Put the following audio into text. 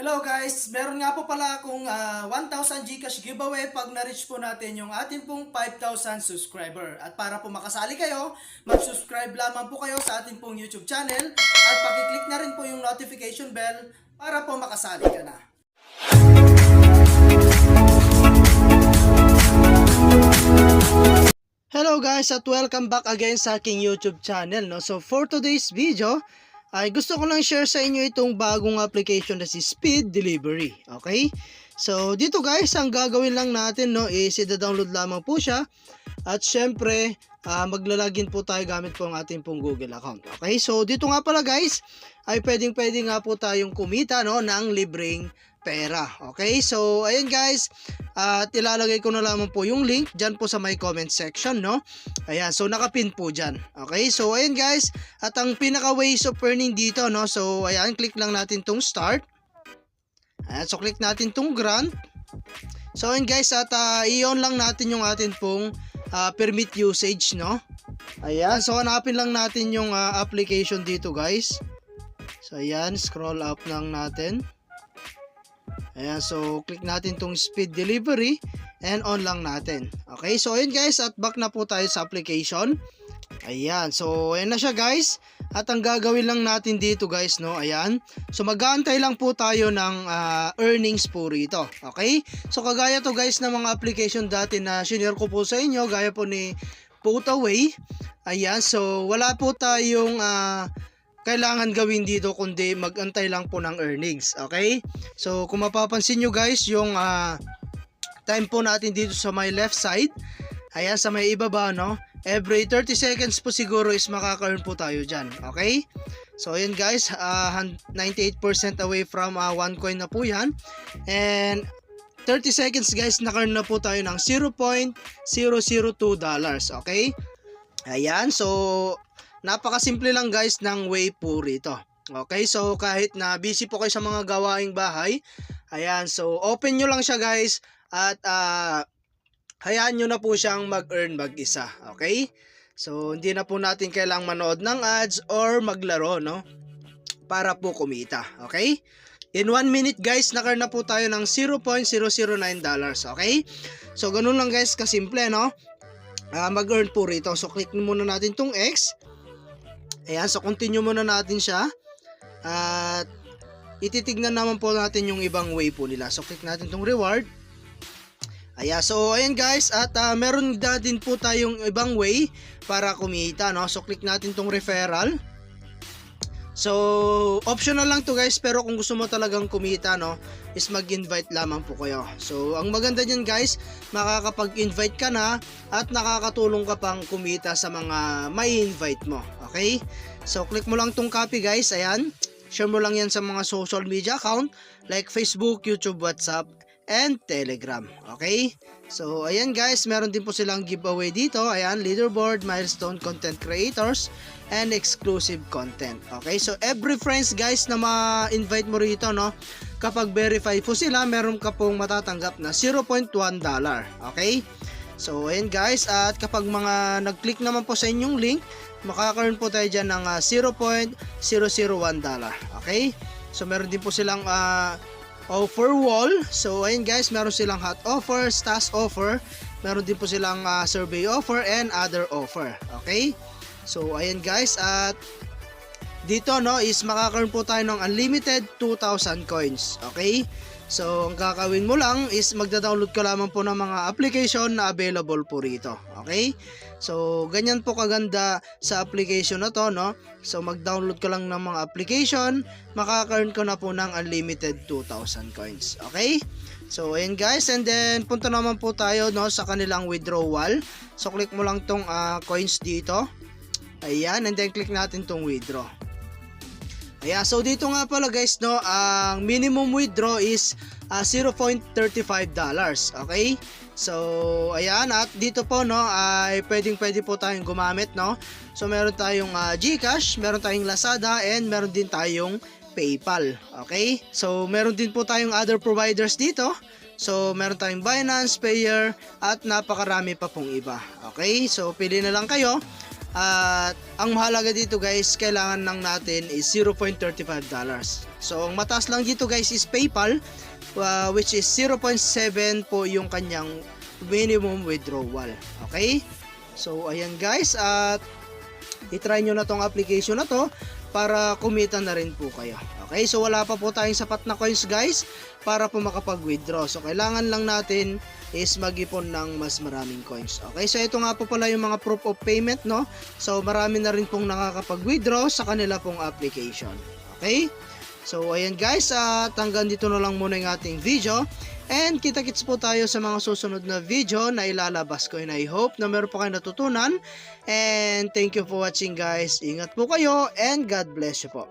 Hello guys, meron nga po pala akong 1,000 GCash giveaway pag na-reach po natin yung ating pong 5,000 subscriber. At para po makasali kayo, mag-subscribe lamang po kayo sa ating pong YouTube channel at pakiclick na rin po yung notification bell para po makasali ka na. Hello guys at welcome back again sa aking YouTube channel. No? So for today's video, ay gusto ko lang share sa inyo itong bagong application na si Speed Delivery. Okay? So dito guys, ang gagawin lang natin no, is i-download lamang po siya. At syempre, maglalagin po tayo gamit po ang ating pong Google account. Okay? So dito nga pala guys, ay pwedeng nga po tayong kumita no, ng libreng pera. Okay? So ayan guys, at ilalagay ko na lamang po yung link dyan po sa my comment section, no? Ayan, so nakapin po dyan. Okay, so ayan guys, at ang pinaka ways of earning dito, no? So ayan, click lang natin tong start. Ayan, so click natin tong grant. So ayan guys, at i-on lang natin yung atin pong permit usage, no? Ayan, so hanapin lang natin yung application dito guys. So ayan, scroll up lang natin. Ayan, so click natin tong Speed Delivery and on lang natin. Okay, so ayun guys, at back na po tayo sa application. Ayan, so ayan na siya guys. At ang gagawin lang natin dito guys, no, ayan. So mag-aantay lang po tayo ng earnings po rito. Okay, so kagaya to guys ng mga application dati na shinare ko po sa inyo, gaya po ni Putaway. Ayan, so wala po tayong kailangan gawin dito kundi mag-antay lang po ng earnings. Okay? So kung mapapansin nyo guys, yung time po natin dito sa my left side, ayan sa may ibaba, no? Every 30 seconds po siguro is makaka-earn po tayo dyan. Okay? So ayan guys, 98% away from 1 coin na po yan. And 30 seconds guys, naka-earn na po tayo ng $0.002. Okay? Ayan, so napakasimple lang guys ng way po rito. Okay, so kahit na busy po kayo sa mga gawaing bahay, ayan, so open nyo lang siya guys at hayaan nyo na po siyang mag-earn mag-isa. Okay, so hindi na po natin kailangang manood ng ads or maglaro, no, para po kumita. Okay, in 1 minute guys, naka-earn na po tayo ng $0.009. Okay, so ganun lang guys kasimple, no, mag-earn po rito. So click muna natin tong X. Ayan, so continue muna natin siya. At ititignan naman po natin yung ibang way po nila. So click natin tong reward. Ayan, so ayan guys, at meron din po tayong ibang way para kumita, no? So click natin tong referral. So optional lang to guys, pero kung gusto mo talagang kumita, no, is mag-invite lamang po kayo. So ang maganda niyan guys, makakapag-invite ka na at nakakatulong ka pang kumita sa mga may invite mo. Okay? So click mo lang tong copy guys. Ayan, share mo lang yan sa mga social media account like Facebook, YouTube, WhatsApp, and Telegram. Okay? So ayan guys, meron din po silang giveaway dito. Ayan, leaderboard, milestone, content creators, and exclusive content. Okay, so every friends guys na ma-invite mo rito, no, kapag verify po sila, meron ka pong matatanggap na $0.1. Okay, so ayan guys, at kapag mga nag-click naman po sa inyong link, makaka-earn po tayo dyan ng $0.001. Okay, so meron din po silang offer wall. So ayun guys, meron silang hot offer, stash offer, meron din po silang survey offer and other offer. Okay, so ayan guys, at dito no is makaka-earn po tayo ng unlimited 2,000 coins. Okay, so ang gagawin mo lang is magda-download ka lamang po ng mga application na available po rito. Okay, so ganyan po kaganda sa application na to, no. So mag-download ka lang ng mga application, makaka-earn ka na po ng unlimited 2,000 coins. Okay, so ayan guys, and then punta naman po tayo, no, sa kanilang withdrawal. So click mo lang tong coins dito. Ayan, and then click natin tong withdraw. Ayan, so dito nga pala guys, no, ang minimum withdraw is $0.35. Okay, so ayan, at dito po, no, ay pwede po tayong gumamit, no. So meron tayong GCash, meron tayong Lazada, and meron din tayong PayPal. Okay, so meron din po tayong other providers dito. So meron tayong Binance, Payer, at napakarami pa pong iba. Okay, so pili na lang kayo. At ang mahalaga dito guys, kailangan lang natin is $0.35. So ang mataas lang dito guys is PayPal, which is 0.7 po yung kanyang minimum withdrawal. Okay? So ayan guys, at i-try nyo na tong application na to para kumita na rin po kayo. Okay, so wala pa po tayong sapat na coins guys para po makapag-withdraw. So kailangan lang natin is mag-ipon ng mas maraming coins. Okay, so ito nga po pala yung mga proof of payment, no? So marami na rin pong nakakapag-withdraw sa kanila pong application. Okay? So ayan guys, at hanggang dito na lang muna yung ating video. And kita-kits po tayo sa mga susunod na video na ilalabas ko, and I hope na meron po kayo natutunan. And thank you for watching guys. Ingat po kayo and God bless you po.